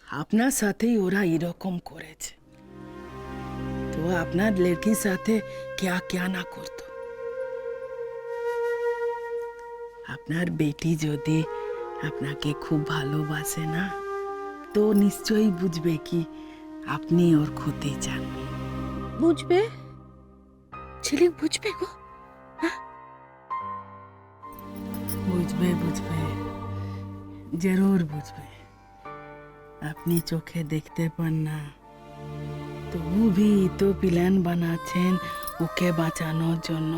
আপনার সাথেই ওরা এরকম করেছে, তো আপনার লড়কির সাথে क्या क्या না করতো। আপনার বেটি যদি আপনাকে খুব ভালোবাসে না, তো নিশ্চয়ই বুঝবে কি আপনি ওর ক্ষতি চান। বুঝবে? ঝিলিক বুঝবে গো? বুঝবে বুঝবে, জরুর বুঝবে। আপনি চোখে দেখতে পান না, তবু भी তো প্ল্যান বানাচ্ছেন ওকে বাঁচানোর জন্য,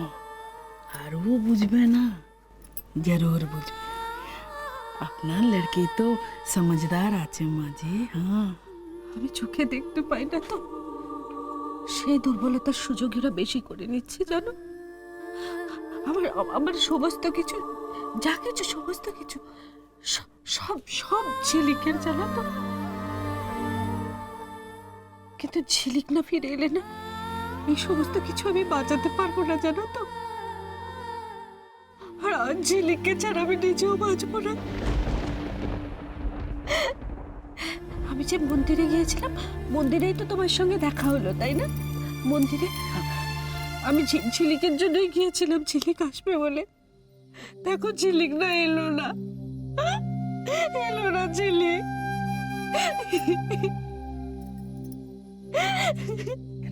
আর ও বুঝবে না? জরুর বুঝবে। আপনার লড়কি তো সমঝদার আছে মাঝি। হ্যাঁ, আমি চোখে দেখতে পাই না তো, সেই দুর্বলতার সুযোগ এরা বেশি করে নিচ্ছে জানো। আমার আমার সমস্ত কিছু, যা কিছু সমস্ত কিছু সব সব ঝিলিকের জানো তো। কিন্তু ঝিলিক না ফিরে এলে না, এই সমস্ত কিছু আমি বাঁচাতে পারবো না জানো তো। আর আজ ঝিলিককে ছাড়া আমি নিজেও বাঁচবো না। আমি যে মন্দিরে গিয়েছিলাম, মন্দিরেই তো তোমার সঙ্গে দেখা হলো তাই না? মন্দিরে আমি ঝিলিকের জন্যই গিয়েছিলাম, ঝিলিক আসবে বলে। দেখো ঝিলিক না এলো না, এলো না ঝিলিক।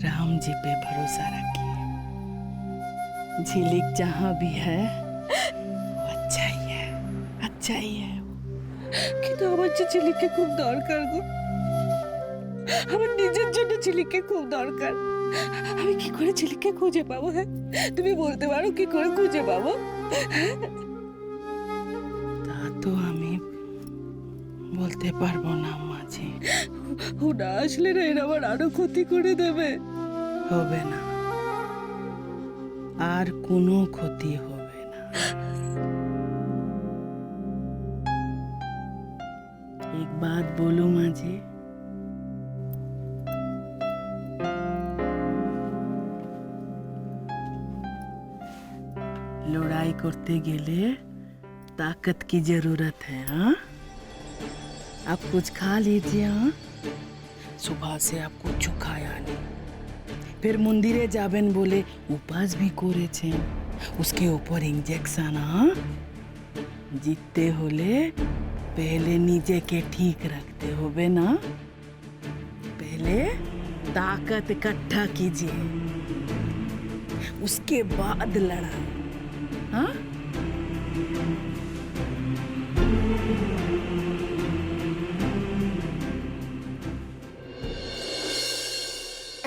राम जी पे भरोसा रखिए, झिलिक जहाँ भी है वो अच्छा ही है, अच्छा ही है। কিন্তু আমার যে ঝিলিককে খুব দরকার গো, আমার নিজের জন্য ঝিলিককে খুব দরকার। আমি কি করে ঝিলিককে খুঁজে পাবো? হ্যাঁ, তুমি বলতে পারো কি করে খুঁজে পাবো? তা তো আমি বলতে পারবো না মাঝি। ও না আসলে না, এরা আমার আরো ক্ষতি করে দেবে। হবে না, আর কোনো ক্ষতি হবে না। एक बात बोलू माजी, लड़ाई करते गेले ताकत की जरूरत है। हाँ, आप कुछ खा लीजिए। हाँ, सुबह से आपको कुछ खाया नहीं, फिर मंदिरे जाबेन बोले उपास भी करेছেন, उसके ऊपर इंजेक्शन। हाँ, जीतते होले पहले नीचे के ठीक रखते होबे ना, पहले ताकत इकट्ठा कीजिए, उसके बाद लड़ाई। हाँ,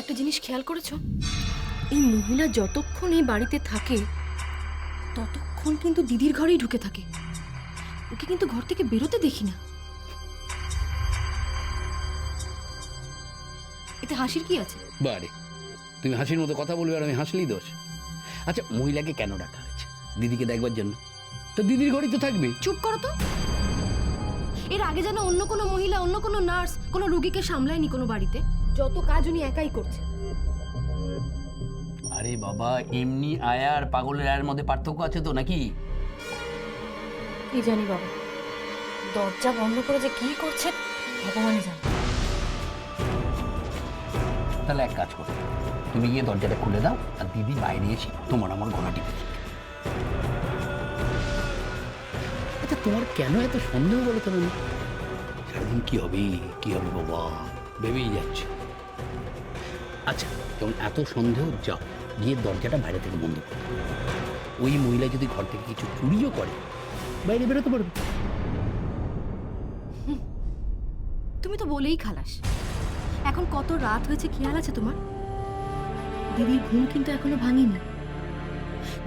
একটা জিনিস খেয়াল করেছো? এই মহিলা যতক্ষণ এই বাড়িতে থাকে ততক্ষণ কিন্তু দিদির ঘরেই ঢুকে থাকে, ওকে কিন্তু ঘর থেকে বেরোতে দেখি না। এতে হাসির কি আছে? বারে, তুমি হাসির মতো কথা বলবে আর আমি হাসলেই দোষ? আচ্ছা, মহিলাকে কেন ডাকা হয়েছে? দিদিকে দেখবার জন্য? তো দিদির ঘরেই তো থাকবে। চুপ করো তো। এর আগে যেন অন্য কোনো মহিলা, অন্য কোনো নার্স কোনো রোগীকে সামলায়নি কোনো বাড়িতে, যত কাজ উনি একাই করছে। আরে বাবা, এমনি আয়া আর পাগলের আয়ের মধ্যে পার্থক্য আছে তো নাকি? কি জানি বাবা, দরজা বন্ধ করে যে কি করছে ভগবানই জানে। তাহলে এক কাজ করো, তুমি গিয়ে দরজাটা খুলে দাও আর দিদি বাইরে এসে তোমার আমার গলা টিপে দিবে। আচ্ছা, তোমার কেন এত সন্দেহ বলো তো? মানে সারাদিন কি হবে কি হবে বাবা ভেবেই যাচ্ছে। আচ্ছা, যখন এত সন্দেহ, যাও গিয়ে দরজাটা বাইরে থেকে বন্ধ করো। ওই মহিলা যদি ঘর থেকে কিছু চুরিও করে, বাইরে বেরোতে পারবে। তুমি তো বলেই খালাস। এখন কত রাত হয়েছে খেয়াল আছে তোমার? দিদির ঘুম কিন্তু এখনো ভাঙেনি।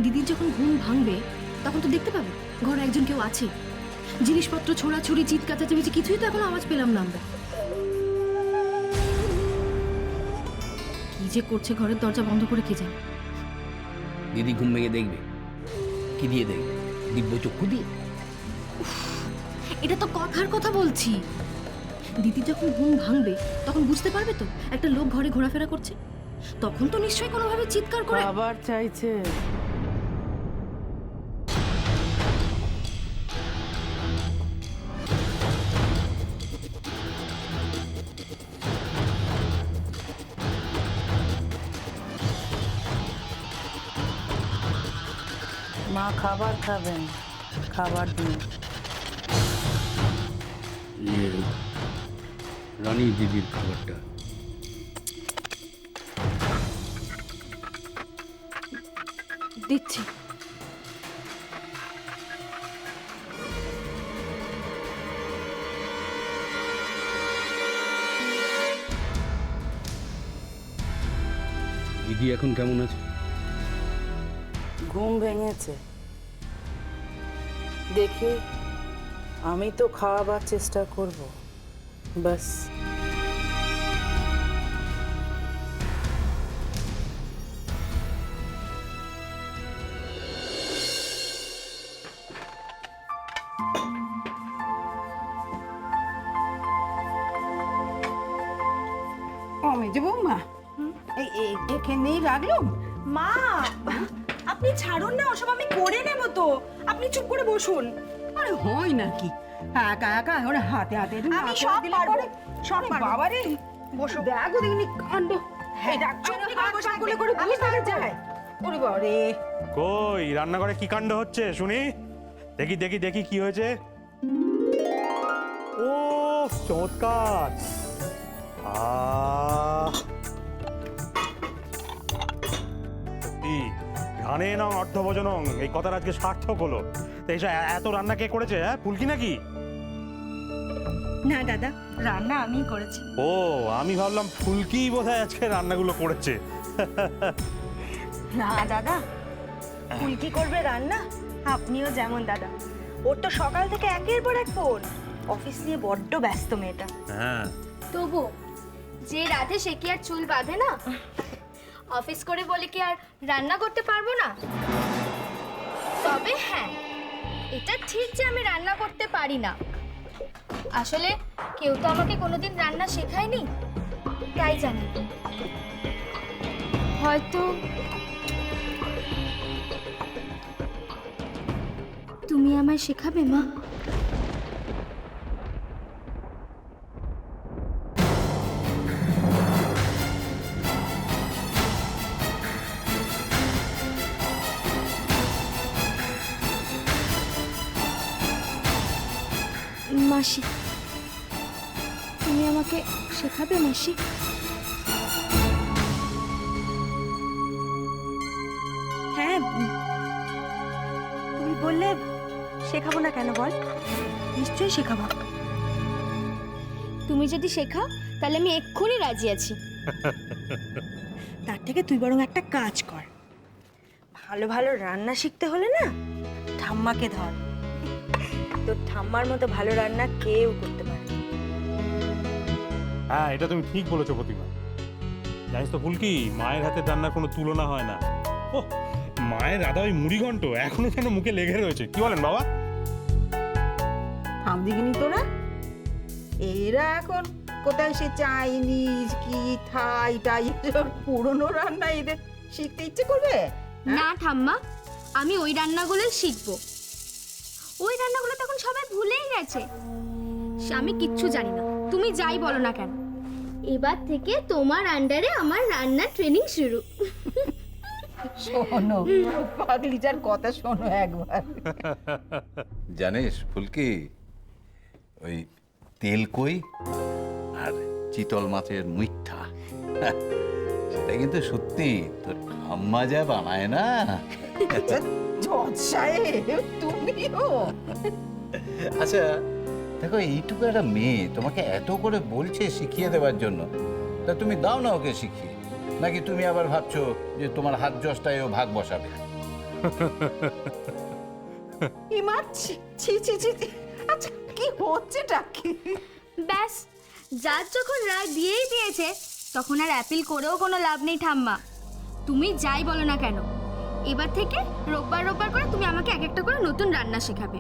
দিদির যখন ঘুম ভাঙবে তখন তো দেখতে পাবে ঘরে একজন কেউ আছে। জিনিসপত্র ছোড়াছুড়ি, চিৎকার চেঁচামেচি কিছুই তো এখনো আওয়াজ পেলাম না আমরা। কি যে করছে ঘরের দরজা বন্ধ করে, কে জানে। দিদি ঘুম ভেঙে দেখবে। কি দিয়ে দেখবে? দিব্য চক্ষু দিয়ে? এটা তো কথার কথা বলছি। দিদি যখন ঘুম ভাঙবে তখন বুঝতে পারবে তো একটা লোক ঘরে ঘোরাফেরা করছে, তখন তো নিশ্চয়ই কোনোভাবে চিৎকার করে। আবার চাইছে। মা খাবার খাবেন, খাবার দিন। ইয়ে, রানী দিদির খাবারটা। দিচ্ছি। দিদি এখন কেমন আছে? ঘুম ভেঙেছে, দেখি আমি তো খাওয়াবার চেষ্টা করব, বাস। মেজে বৌমা, এখানেই রাখলাম। মা, আপনি ছাড়ুন না, ওসব আমি করে নেব তো। আপনি চুপ করে বসুন। আরে হয় নাকি, একা একা এখন হাতে হাতে আমি সব পারবো, সব পারবো। বাবারে বসো। দেখো দেখিনি কাণ্ড। এই ডাক চুপটি করে বসে করে করে আমি বুঝতে পারবো। যায়। ওরে বাবারে, কই রান্নাঘরে কি কাণ্ড হচ্ছে শুনি? দেখি দেখি দেখি কি হয়েছে। ও চমৎকার! সত্যি ঘানে নং অর্ধভোজনং, এই কথাটা আজকে সার্থক হলো। তো এইসব এত রান্না কে করেছে? হ্যাঁ, ফুলকি নাকি? না দাদা, রান্না আমি করেছি। ও, আমি ভাবলাম ফুলকিই বোধহয় আজকে রান্নাগুলো করেছে। না দাদা, ফুলকি করবে রান্না? আপনিও যেমন দাদা, ওর তো সকাল থেকে একের পর এক ফোন, অফিস নিয়ে বড্ড ব্যস্ত মেয়েটা। হ্যাঁ, তবু যে রাধে সে কি আর চুল বাঁধে না? অফিস করে বলে কি আর রান্না করতে পারবো না? তবে হ্যাঁ, এটা ঠিক যে আমি রান্না করতে পারি না। আসলে কেউ তো আমাকে কোনোদিন রান্না শেখায়নি, তাই জানি। হয়তো তুমি আমায় শেখাবে মা? মাসি, তুমি আমাকে শেখাবে মাসি? হ্যাঁ, তুমি বললে শেখাবো না কেন বল? নিশ্চয়ই শেখাবো। তুমি যদি শেখাও তাহলে আমি এক্ষুনি রাজি আছি। তার থেকে তুই বরং একটা কাজ কর, ভালো ভালো রান্না শিখতে হলে না ঠাম্মাকে ধর। তোর ঠাম্মার মতো ভালো রান্না কেউ করতে পারে না। হ্যাঁ, এটা তুমি ঠিক বলেছো প্রতিমা। জানিস তো ফুলকি, মায়ের হাতে রান্নার কোনো তুলনা হয় না। ও, মায়ের রাধা ওই মুড়িঘণ্ট এখনো যেন মুখে লেগে রয়েছে। কি বলেন বাবা? থাম দিকিনি তোরা, এরা এখন কোথায় সে চাইনিজ কি থাই টাই এসব পুরনো রান্না এদের শিখতে ইচ্ছে করবে? না ঠাম্মা, আমি ওই রান্নাগুলোই শিখবো। ওই রান্নাগুলো তখন সবাই ভুলেই গেছে। আমি কিচ্ছু জানি না, তুমি যাই বলো না কেন। এবার থেকে তোমার আন্ডারে আমার রান্নার ট্রেনিং শুরু। শোনো পাগলিটার কথা শোনো একবার। জানিস ফুলকি, ওই তেলকই আর চিতল মাছের মুইঠা, সেটা কিন্তু সত্যি তোর ঠাম্মা যা বানায় না। জজ সাহেব তুমিও? আচ্ছা দেখো, এইটুকু একটা মেয়ে তোমাকে এত করে বলছে শিখিয়ে দেওয়ার জন্য, তা তুমি দাও না ওকে শিখিয়ে। নাকি তুমি আবার ভাবছো যে তোমার হাত জসটায় ও ভাগ বসাবে? ইমা, ছি ছি ছি ছি। আচ্ছা কি হচ্ছেটা কি? ব্যাস, যার যখন রায় দিয়েই দিয়েছে তখন আর অ্যাপিল করেও কোনো লাভ নেই ঠাম্মা। তুমি যাই বলো না কেন, এবার থেকে রোববার রোববার করে তুমি আমাকে এক একটা করে নতুন রান্না শেখাবে।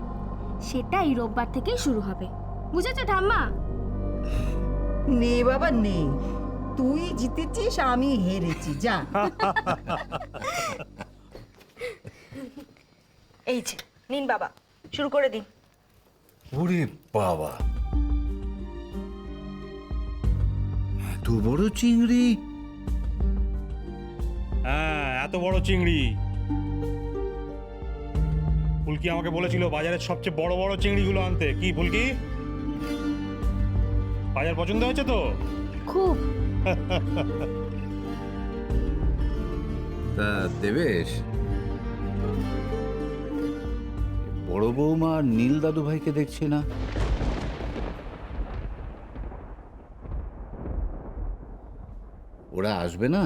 সেটা এই রোববার থেকেই শুরু হবে, বুঝেছো ঠাম্মা? নে বাবা নে, তুই জিতেছিস আমি হেরেছি, যা। এই যে নিন বাবা, শুরু করে দিন। ওরে বাবা, এত বড় চিংড়ি! হ্যাঁ, এত বড় চিংড়ি। ফুলকি আমাকে বলেছিল বাজারের সবচেয়ে বড় বড় চিংড়িগুলো আনতে। কি ফুলকি, বাজার পছন্দ হয়েছে তো? খুব। তা দেবেশ, বড় বৌমা আর নীল দাদু ভাইকে দেখছি না। ওরা আসবে না?